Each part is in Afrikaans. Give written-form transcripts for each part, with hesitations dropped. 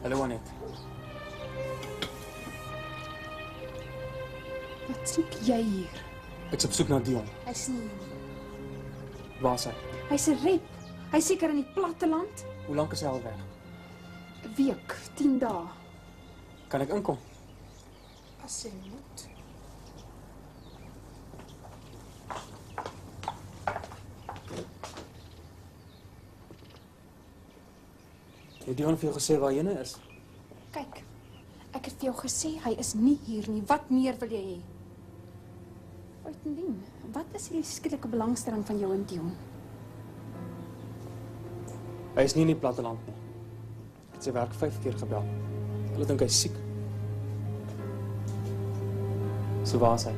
Hallo Annette. Wat soek jy hier? Ek is op soek na Dion. Hy's nie hier nie. Waar is hy? Hy's 'n rep. Hy's seker in die platteland. Hoe lank is hy al weg? 'n Week, 10 dae. Kan ek inkom? As jy moet. Het Dion vir jou gesê waar jy is? Kyk, ek het vir jou gesê hy is nie hier nie. Wat meer wil jy hê? Buitendien, wat is hierdie skielike belangstelling van jou in Dion? Hy is nie in die platteland nie. Ek het sy werk 5 keer gebel. Hulle dink hy is siek. So waar is hy?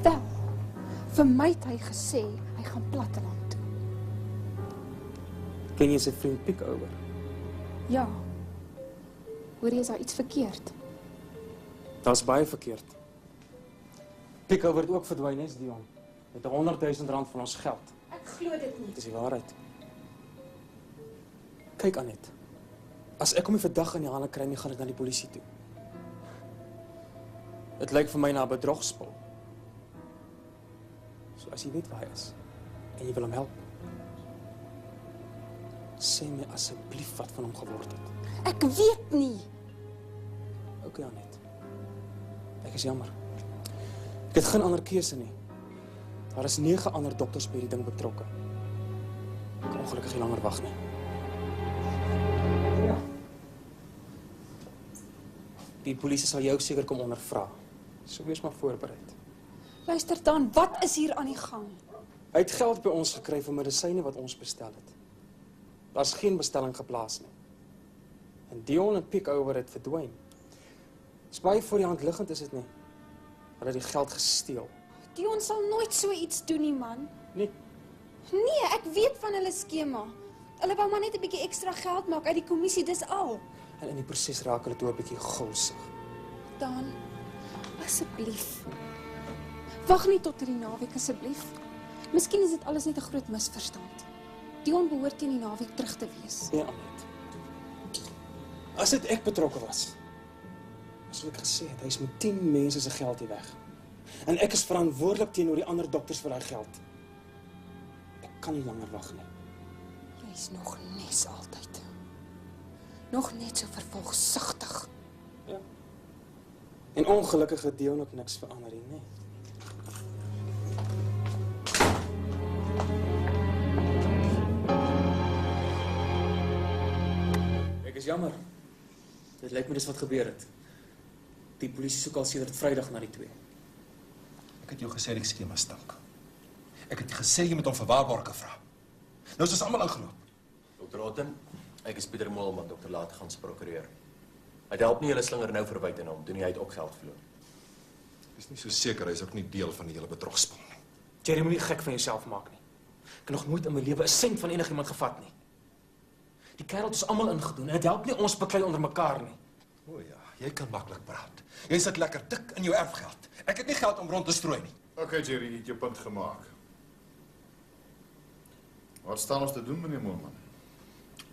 Wel, vir my het hy gesê hy gaan platteland toe. Ken jy sy vriend Pickover? Ja. Hoor jy, is daar iets verkeerd? Daar's baie verkeerd. Pickover het ook verdwyn, is Dion. Met 100.000 rand van ons geld. Ek glo dit nie. Dis die waarheid. Kyk Annette, as ek hom nie vandag in die hande kry nie, gaan ek na die polisie toe. Dit lyk vir my na 'n bedrogspel. So as jy weet waar hy is, en jy wil hom help, sê my asseblief wat van hom geword het. Ek weet nie. Okay Annette, ek is jammer. Ek het geen ander keuse nie. Daar is 9 ander dokters by die ding betrokke. Ek kan ongelukkig nie langer wag nie. Ja. Die polisie sal jou seker kom ondervra. So wees maar voorbereid. Luister dan, wat is hier aan die gang? Hy het geld by ons gekry vir medisyne wat ons bestel het. Daar's geen bestelling geplaas nie. En Dion en Pickover het verdwyn. Dis baie voor die hand liggend, is dit nie? Hulle het die geld gesteel. Dion sal nooit so iets doen nie, man. Nee, Nee, ek weet van hulle skema. Hulle wou maar net 'n bietjie ekstra geld maak uit die kommissie, dis al. en in die proses raak hulle toe 'n bietjie gulsig. Dan, asseblief. Wag nie tot die naweek, asseblief. Miskien is dit alles net 'n groot misverstand. Dion behoort teen die naweek terug te wees. Nee, Annette. As dit ek betrokke was, sou ek gesê het, hy is met 10 mense se geld hier weg. En ek is verantwoordelik teenoor die ander dokters vir daai geld. Ek kan nie langer wag nie. Jy's nog nes altyd. Nog net so vervolgsigtig. Ja. En ongelukkig het Dion ook niks verander nie, nee. Ek is jammer. Dit lyk my dis wat gebeur het. Die polisie soek al sedert Vrydag na die twee. Ek het jou gesê die skema stink. Ek het gesê jy moet hom vir waarborge vra. Nou is ons almal ingeloop. Dr. Otten, ek is Pieter Moelman, Dr. Lategan se prokureur. Hy help nie julle slinger nou verby te hom, doen hy het ook geld verloor. Ek is nie so seker hy is ook nie deel van die hele bedrogspel nie. Jerry, moenie gek van jouself maak nie. Ek het nog nooit in my lewe 'n sent van enigiemand gevat nie. Die kerel het ons almal ingedoen en dit help nie ons beklei onder mekaar nie. O ja, jy kan maklik praat. Jy sit lekker dik in jou erfgeld. Ek het nie geld om rond te strooi nie. Okay, Jerry, jy het jou punt gemaak. Wat staan ons te doen, meneer Moelman?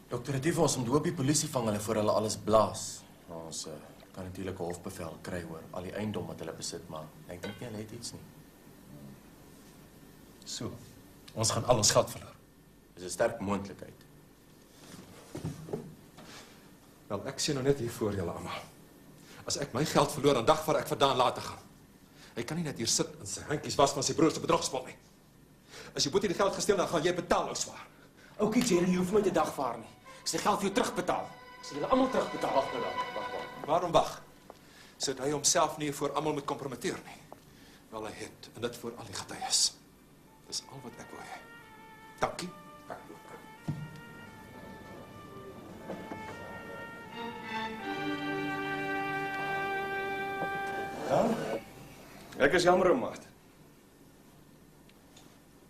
Dokter, het vir ons om doop die polisie vang hulle voor hulle alles blaas. Nou, ons kan natuurlik 'n hofbevel kry oor al die eiendom wat hulle besit, maar ek dink nie hulle het iets nie. So, ons gaan al ons geld verloor. Dis 'n sterk moontlikheid. Wel, ek sê nou net hier voor julle almal. As ek my geld verloor, dan dag waar ek vandaan later gaan. Hy kan nie net hier sit en sy handjies was van sy broer se bedrogspel nie. As jy boetie die geld gesteel, dan gaan jy betaal nou swaar. Okay, Jerry, jy hoef my te dagvaar nie. Ek sal die geld vir jou terugbetaal. Ek sal julle almal terugbetaal. Wag nou dan, wag. Waarom wag? Sodat hy homself nie voor almal moet kompromiteer nie. Wel, hy het, en dit voor al die getuies. Dis al wat ek wil hê. Dankie. Ek loop. Ja? Ek is jammer, maat.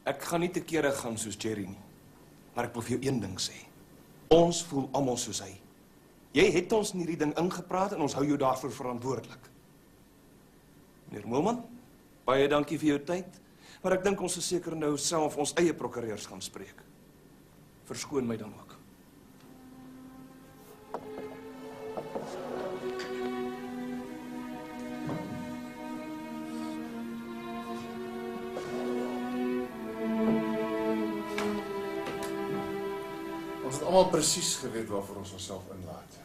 Ek gaan nie te kere gaan soos Jerry nie. Maar ek wil vir jou een ding sê. Ons voel almal soos hy. Jy het ons in hierdie ding ingepraat en ons hou jou daarvoor verantwoordelik. Meneer Moelman, baie dankie vir jou tyd, maar ek dink ons is seker nou self ons eie prokureurs gaan spreek. Verskoon my dan ook. almal presies geweet waarvoor ons onsself inlaat.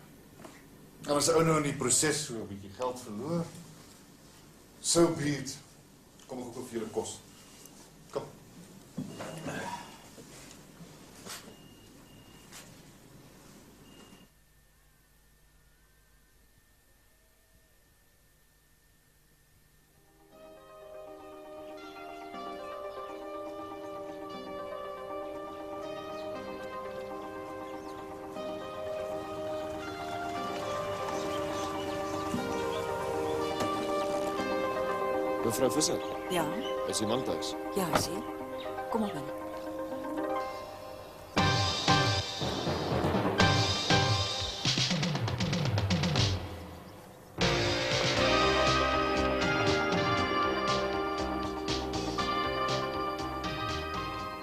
En as ou nou in die proses so 'n bietjie geld verloor, so be it. Kom ek koop vir julle kos. Kom. Mevrou Visser, Ja, is die man thuis? ja, sien. Kom maar binne.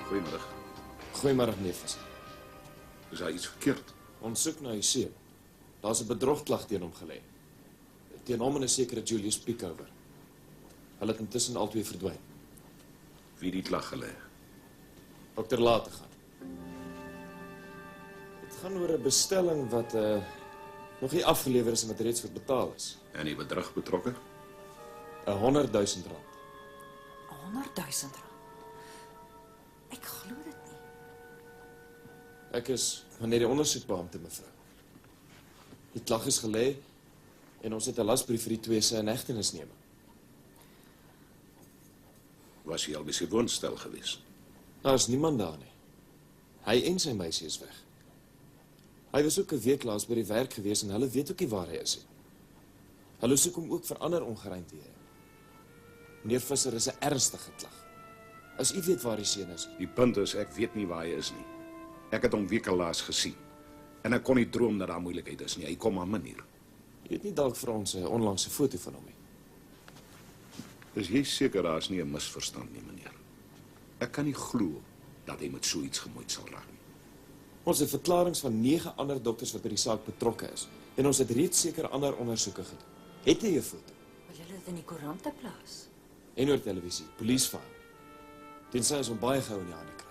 Goeiemiddag. Goeiemôre, meneer Visser. Is daar iets verkeerd? Ons soek na u seun. Daar's 'n bedrogklag teen hom gelê. Teen hom en 'n sekere Julius Piekover. Hulle het intussen albei verdwyn. Wie die klag gelê? Dokter Later gaan. Dit gaan oor 'n bestelling wat nog nie afgelewer is en wat reeds vir betaal is. En die bedrag betrokke? R100,000. 100,000 rand. Ek glo dit nie. Ek is wanneer die ondersoekbeampte, mevrou. Die klag is gelê en ons het 'n lasbrief vir die twee se inhegtenisneming. Was hy al by sy woonstel gewees? Daar is niemand daar nie. Hy en sy meisie is weg. Hy was ook 'n week laas by die werk gewees en hulle weet ook nie waar hy is nie. Hulle soek hom ook vir ander ongeruimthede. Meneer Visser, is 'n ernstige klag. As u weet waar die seun is, Die punt is, ek weet nie waar hy is nie. Ek het hom weke laas gesien. En ek kon nie droom dat daar moeilikheid is nie. Hy kom aan manier. jy het nie dalk vir ons 'n onlangse foto van hom nie. Is jy seker daar is nie 'n misverstand nie, meneer? Ek kan nie glo dat hy met so iets gemoeid sal raak nie. Ons het verklaringe van 9 ander dokters wat by die saak betrokke is en ons het reeds sekere ander ondersoeke gedoen. Het jy 'n foto? Wil julle dit in die koerante plaas? En oor televisie, police file. Tensy ons hom baie gou in die hande kry.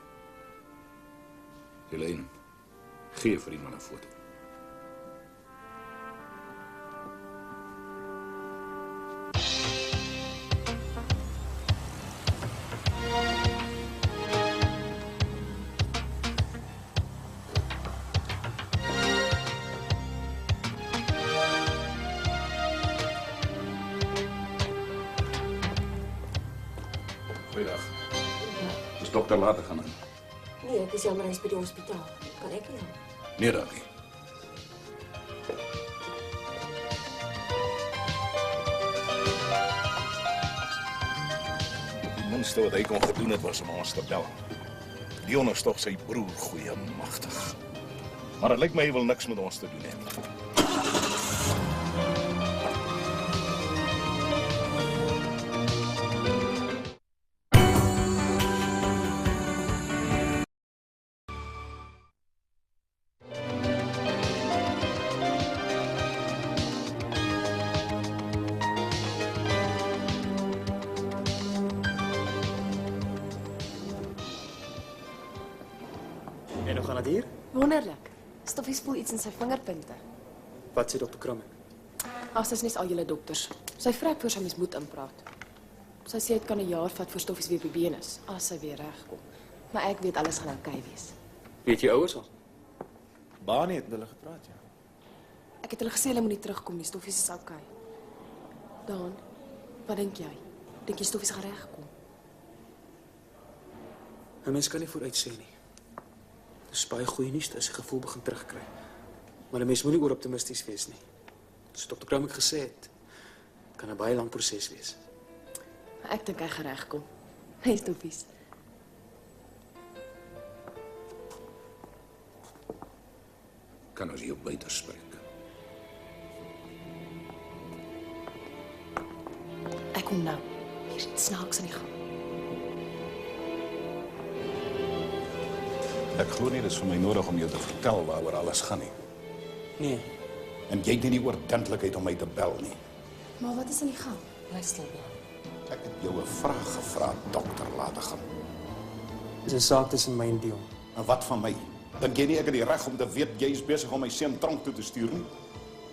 Helene, gee vir die man 'n foto. Goeiedag. Is dokter Later gaan in? Nee, ek is jammer hy is by die hospitaal. Kan ek nie? Nee, dankie. Die minste wat hy kon gedoen het was om ons te bel. Dion is tog sy broer goeie magtig. Maar dit lyk my hy wil niks met ons te doen hê nie. En hoe gaan dit hier? Wonderlik. Stoffies voel iets in sy vingerpunte. Wat sê dokter Kramme? As dis nie al julle dokters. Sy vra ek voor sy mens moet inpraat. Sy sê dit kan 'n jaar vat voor Stoffies weer by been is, as sy weer regkom. Maar ek weet alles gaan oukei wees. Weet jy ouers al? Baanie het met hulle gepraat, ja. Ek het hulle gesê hulle moet nie terugkom nie, Stoffies is oukei. Dan, wat dink jy? Dink jy Stoffies gaan regkom? 'n Mens kan nie vooruit sê nie. Dis baie goeie nuus as jy gevoel begin terugkry. Maar 'n mens moenie oor optimisties wees nie. Soos dokter Kramme gesê het, kan 'n baie lang proses wees. Maar ek dink hy gaan regkom. Hey Stoffies. Kan ons hier buite spreek? Ek kom nou. Hier is iets snaaks aan die gang. Ek glo nie dis vir my nodig om jou te vertel waaroor alles gaan nie. Nee, En jy het nie die oordentlikheid om my te bel nie. Maar wat is aan die gang? Bly stil bly. Ek het jou 'n vraag gevra, dokter Later gaan. dis 'n saak tussen my en Dion. En wat van my? Dink jy nie ek het die reg om te weet jy is besig om my seun tronk toe te stuur nie?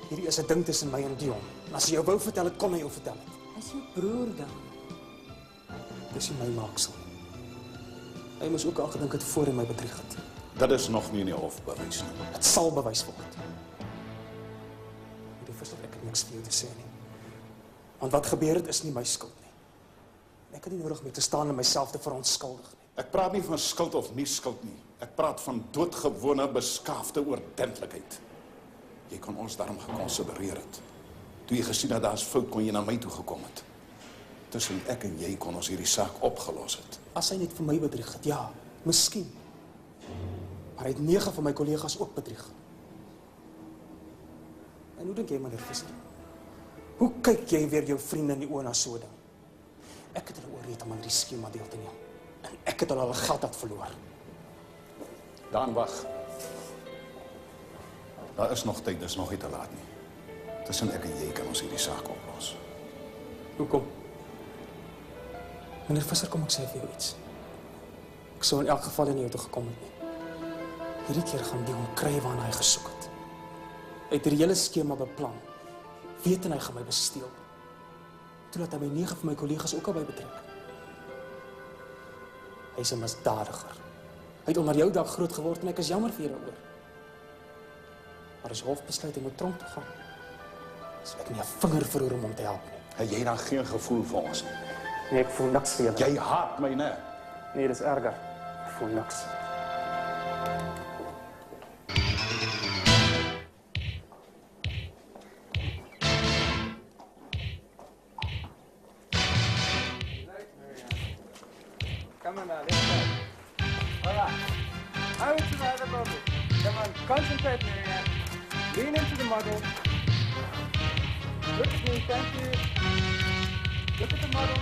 Hierdie is 'n ding tussen my en Dion. En as jy jou wou vertel het, kon hy jou vertel het. Is jou broer dan? Dis nie my maaksel. Hy moes ook al gedink het voor hy my bedrieg het. Dit is nog nie in die hof bewys nie. Dit sal bewys word. Die Visser, ek het niks vir jou te sê nie. Want wat gebeur het is nie my skuld nie. Ek het nie nodig meer te staan en myself te verontskuldig nie. Ek praat nie van skuld of nie skuld nie. Ek praat van doodgewone beskaafde oordentlikheid. Jy kon ons daarom gekonsidereer het. Toe jy gesien het daar's fout, kon jy na my toe gekom het. Tussen ek en jy kon ons hierdie saak opgelos het. As hy net vir my bedrieg het, ja, miskien. Maar hy het 9 van my kollegas ook bedrieg. En hoe dink jy, meneer Visser? Hoe kyk jy weer jou vriende in die oë na so 'n ding? Ek het hulle oorreed om aan die skema deel te neem. En ek het hulle geld laat verloor. Dan wag. Daar is nog tyd, dis nog nie te laat nie. Tussen ek en jy kan ons hierdie saak oplos. Hoekom? Meneer Visser, kom ek sê vir jou iets. Ek sou in elk geval nie jou toe gekom het nie. Hierdie keer gaan Dion kry waarna hy gesoek het. Hy het die hele skema beplan. Weet en hy gaan my besteel. Toe laat hy my 9 van my kollegas ook albei betrek. Hy is 'n misdadiger. Hy het onder jou dak groot geword en ek is jammer vir julle oor. Maar as hof besluit hy moet tronk toe gaan, sal ek nie 'n vinger verroer om hom te help nie. Het jy dan geen gevoel vir ons nie? Nee, ek voel niks vir julle. Jy haat my, né? Nee, dis erger. Ek voel niks. Come on now, let's go. All right. Out to the other bubble. Come on, concentrate, Marianne. Lean into the model. Look at me, thank you. Look at the model.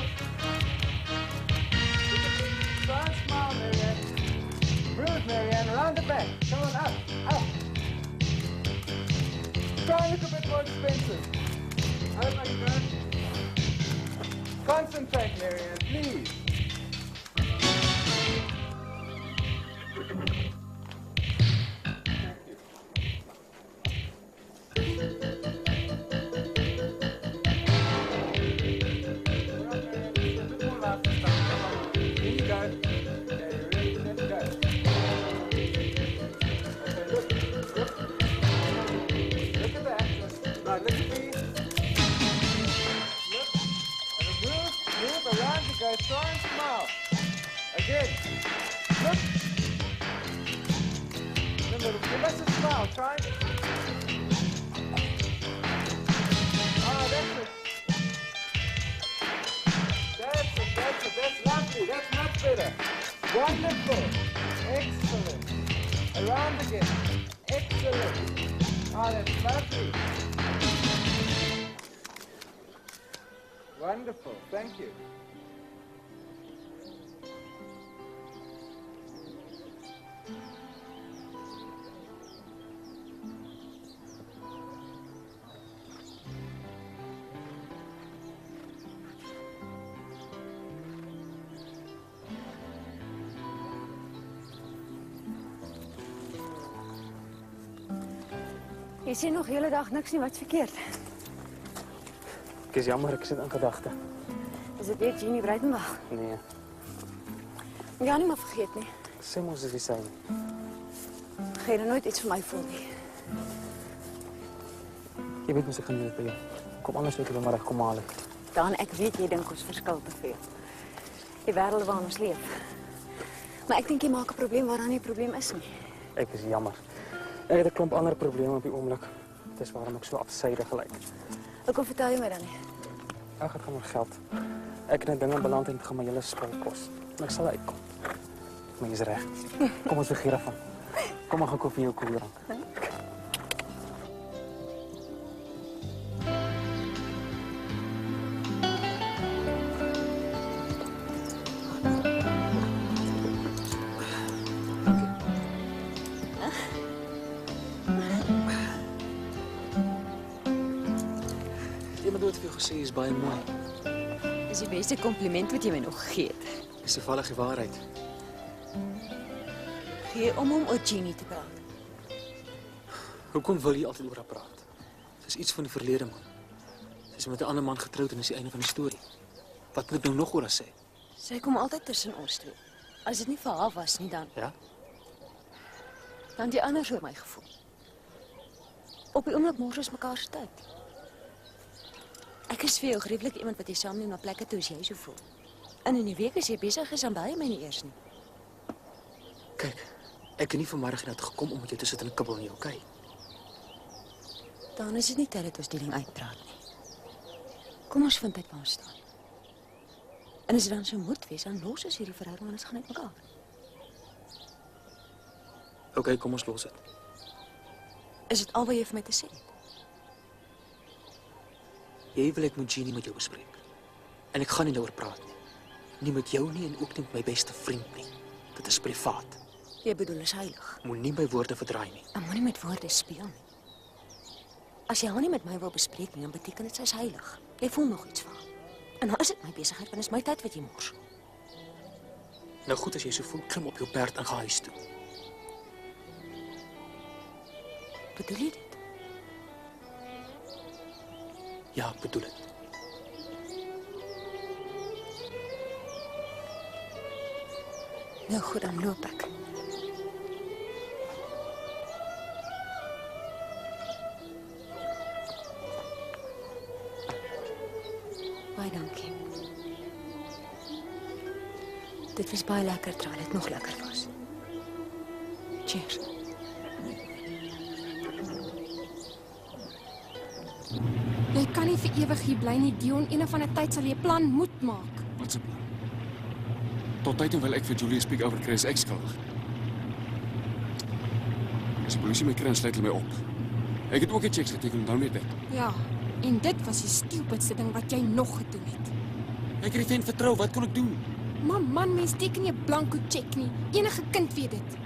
Look at me. Try and smile, Marianne. Smooth, Marianne, around the back. Come on, up, up. Try and look a bit more expensive. Out like that. Concentrate, Marianne, please. Try and smile. Again. Look. Remember, give us a smile. Try and... Oh, that's it. That's it, that's it. That's lovely. That's much better. Wonderful. Excellent. Around again. Excellent. Oh, that's lovely. Wonderful. Thank you. Jy sê nog hele dag niks nie, wat's verkeerd? Ek is jammer, ek sit in gedagte. Is dit weer Jeannie Breitenbach? Nee, Ja, nie maar vergeet nie. sê mos dis die syne. Gaan jy nooit iets vir my voel nie? Jy weet mos ek gaan nie by jou. Kom anders weet ek maar ek kom haal ek. Dan ek weet jy dink ons verskil te veel. Die wêreld waarin ons leef. Maar ek dink jy maak 'n probleem waar daar nie 'n probleem is nie. Ek is jammer. Ek het 'n klomp ander probleme op die oomblik. Dis waarom ek so afsydig gelyk. Hoekom vertel jy my dan nie? Ag, dit gaan oor geld. Ek het net dinge beland en dit gaan my hele spul kos. Maar ek sal uitkom. Maar jy's reg. Kom ons vergeet daarvan. Kom maar gaan koop vir jou koeldrank. Iemand het vir jou gesê jy's baie mooi. Dis die beste kompliment wat jy my nog gegee het. Dis toevallig die waarheid. Gee om oor Jeannie te praat. Hoekom wil jy altyd oor haar praat? Dis iets van die verlede, man. Sy is met 'n ander man getroud en dis die einde van die storie. Wat moet nou nog oor haar sê? Sy kom altyd tussen ons twee. As dit nie vir haar was nie, dan Ja? dan die anders oor my gevoel. Op die oomblik mors ons mekaar se tyd. Ek is vir jou gerieflik iemand wat jy saamneem na plekke toe as jy so voel. En in die week as jy besig is, dan bel jy my nie eers nie. Kyk, ek het nie vanmiddag hiernatoe gekom om met jou te sit en kibbel nie, okay? Dan is dit nie tyd dat ons die ding uitpraat nie. Kom ons vind uit waar ons staan. En as dit dan so moet wees, dan los ons hierdie verhouding en ons gaan uit mekaar. Okay, kom ons los dit. Is dit al wat jy vir my te sê het? Jy wil ek moet Jeannie met jou bespreek. En ek gaan nie daaroor praat nie. Nie met jou nie en ook nie met my beste vriend nie. Dit is privaat. Jy bedoel is heilig. Moenie my woorde verdraai nie. En moenie met woorde speel nie. As jy haar nie met my wil bespreek nie, dan beteken dit sy is heilig. Jy voel nog iets van haar. En nou is dit my besigheid, want is my tyd wat jy mors. Nou goed, as jy so voel, klim op jou perd en ga huis toe. Bedoel jy dit? Ja, ek bedoel het. Nou goed, dan loop ek. Baie dankie. Dit was baie lekker terwyl dit nog lekker was. Cheers. Jy kan nie vir ewig hier bly nie, Dion. Een of ander tyd sal jy 'n plan moet maak. Wat se plan? Tot tyd wil ek vir Julius Pick over kry as ek skuldig. As die polisie my kry, dan sluit hulle my op. Ek het ook 'n cheque geteken en dan net dit. Ja, en dit was die stupidste ding wat jy nog gedoen het. Ek het die vent vertrou, wat kon ek doen? Man, mens teken nie 'n blanko cheque nie. Enige kind weet dit.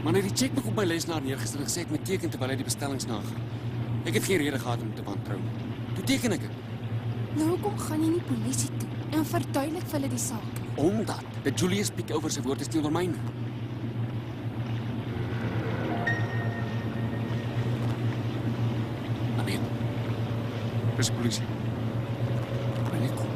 Maar net die chequeboek op my lesenaar neergesit en gesê ek moet teken terwyl hy die bestellings nagaan. Ek het geen rede gehad om te wantrou nie. Toe teken ek dit. Nou hoekom gaan jy nie polisie toe en verduidelik vir hulle die saak nie? Omdat dat Julius Pick over sy woorde steel oor myne. Amen. Dis die polisie. Maar net kom.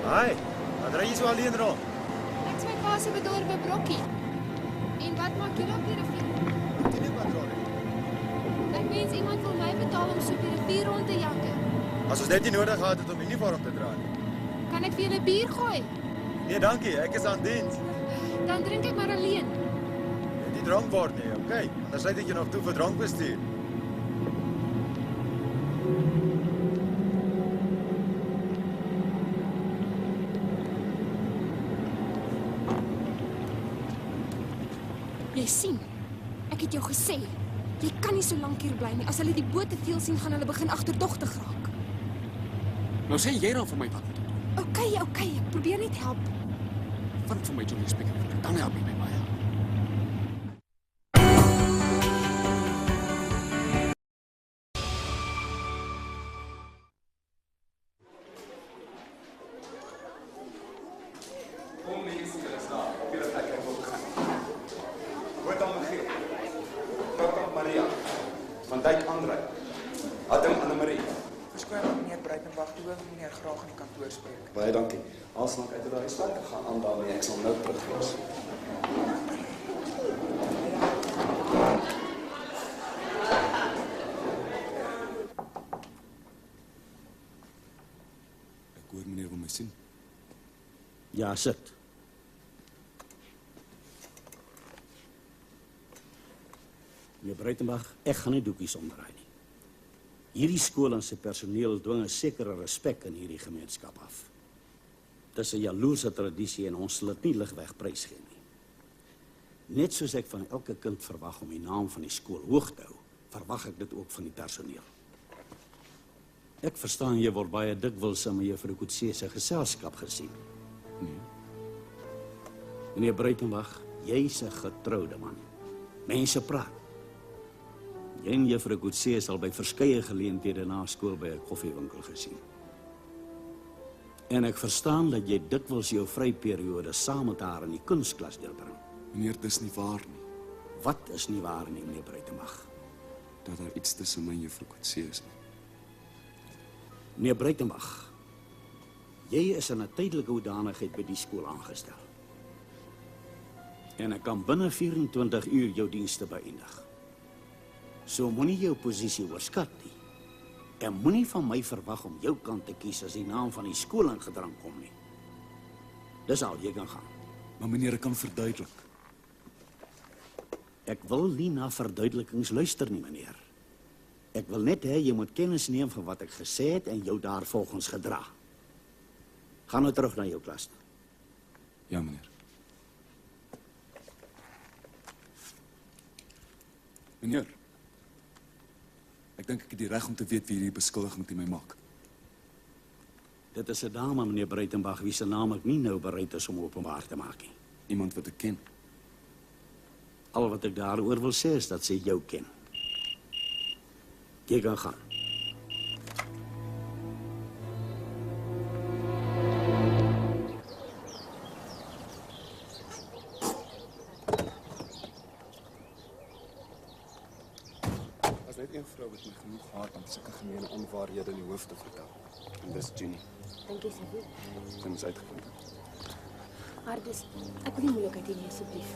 Hi, wat ry jy so alleen rond? Ek is my pa se bedorwe brokkie. En wat maak julle op die rivier? Die patrollie. Ek wens iemand wil my betaal om so op die rivier rond te jakke. As ons net nie nodig gehad het om uniform te dra nie. Kan ek vir julle bier gooi? Nee, dankie, ek is aan diens. Dan drink ek maar alleen. Jy nie dronk word nie, okay? Anders sluit ek jou nog toe vir drankbestuur. Jy sien, ek het jou gesê, jy kan nie so lank hier bly nie. As hulle die boot te veel sien, gaan hulle begin agterdogtig raak. Nou sê jy dan vir my wat. Okay, ek probeer net help. Vind vir my Julius Pick, dan help jy my baie. Baie dankie. Als nog uit die huiswerk gaan aan daarmee, ek sal nou terug wees. Ek hoor meneer wil my sien. Ja, sit. Meneer Breitenbach, ek gaan nie doekies omdraai nie. Hierdie skool en sy personeel dwing 'n sekere respek in hierdie gemeenskap af. Dis 'n jaloerse tradisie en ons sal dit nie ligweg prysgee nie. Net soos ek van elke kind verwag om die naam van die skool hoog te hou, verwag ek dit ook van die personeel. Ek verstaan jy word baie dikwels in mevrou Kutse se geselskap gesien. Nee. Meneer Breitenbach, jy's 'n getroude man. Mense praat. Jy en juffrou Kutse is al by verskeie geleenthede na skool by 'n koffiewinkel gesien. En ek verstaan dat jy dikwels jou vryperiode saam met haar in die kunsklas deurbring. Meneer, dis nie waar nie. Wat is nie waar nie, meneer Breitenbach? Dat daar iets tussen my en juffrou Kutse is nie. Meneer Breitenbach, jy is in 'n tydelike hoedanigheid by die skool aangestel. En ek kan binne 24 uur jou dienste beëindig. So moenie jou posisie oorskat nie. En moenie van my verwag om jou kant te kies as die naam van die skool in gedrang kom nie. Dis al, jy kan gaan. Maar meneer, ek kan verduidelik. Ek wil nie na verduidelikings luister nie, meneer. Ek wil net hê jy moet kennis neem van wat ek gesê het en jou daarvolgens gedra. Gaan nou terug na jou klas toe. Ja, meneer. Meneer, ek dink ek het die reg om te weet wie hierdie beskuldiging teen my maak. Dit is 'n dame, meneer Breitenbach, wie se naam ek nie nou bereid is om openbaar te maak nie. Iemand wat ek ken. Al wat ek daaroor wil sê is dat sy jou ken. Jy kan gaan. As net een vrou wat my genoeg haat om sulke gemeene onwaarhede in die hoof te vertel. En dis Jenny. Dink jy sy wil? Sy moes uitgevind het. Hardus, ek wil nie moeilikheid hê nie asseblief.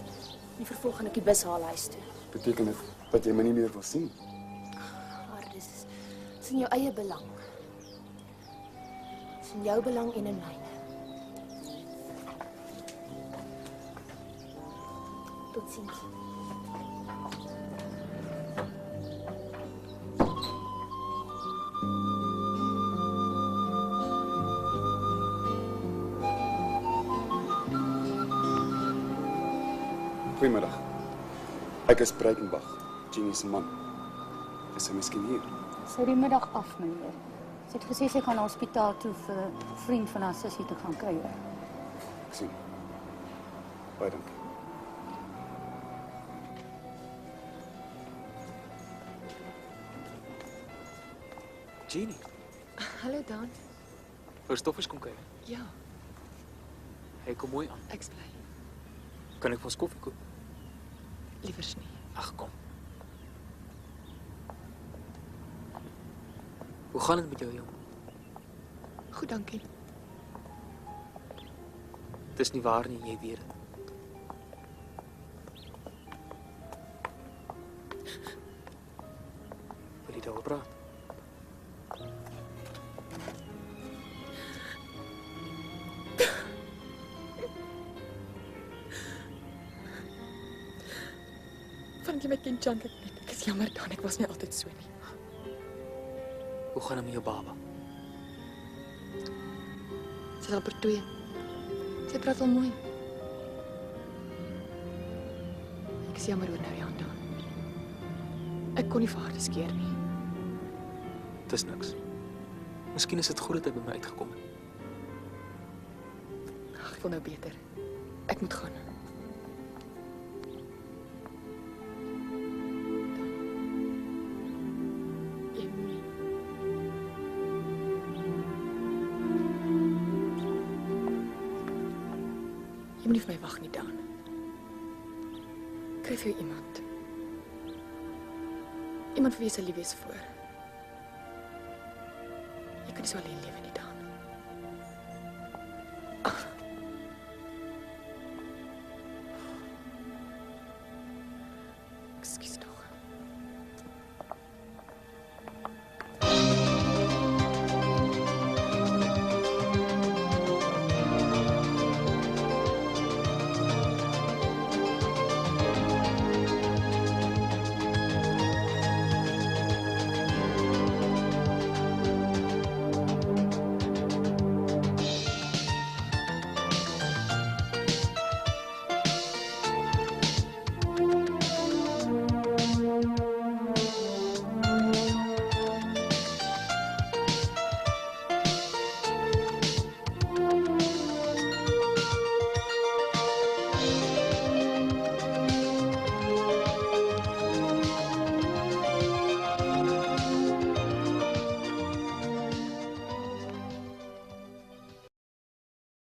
Nie vervolg gaan ek die bus haal huis toe. Beteken dit dat jy my nie meer wil sien? Hardus, dit is in jou eie belang. Dit is in jou belang en in myne. Totsiens. Goeiemiddag. Ek is Breitenbach, Jenny se man. Is sy miskien hier? Sy het die middag af, meneer. Sy het gesê sy gaan na hospitaal toe vir 'n vriend van haar sussie te gaan kuier. Ek sien. Baie dankie. Jenny, Hallo Dan. Stoffers kom kuier. Ja, Hy kom mooi aan. ek's bly. Kan ek vir ons koffie koop? Liewers nie. Ag, kom. Hoe gaan dit met jou, jong? Goed, dankie. Dis nie waar nie, jy weet dit. Wil jy daaroor praat? Van jy my kind jank ek net. Ek is jammer Dan, ek was nie altyd so nie. Hoe gaan dit met jou baba? Sy is al per 2. Sy praat al mooi. Ek is jammer oor nou Jan Dan. Ek kon nie vir haar diskeer nie. Dis niks. Miskien is dit goed dat hy by my uitgekom het. Ag, ek wil nou beter. Ek moet gaan. Jy moet nie vir my wag nie, Dan. Kry vir jou iemand. Iemand vir wie jy sal lief wees voor. Jy kan nie so alleen lewe nie, Dan. Ekskuus, Dan.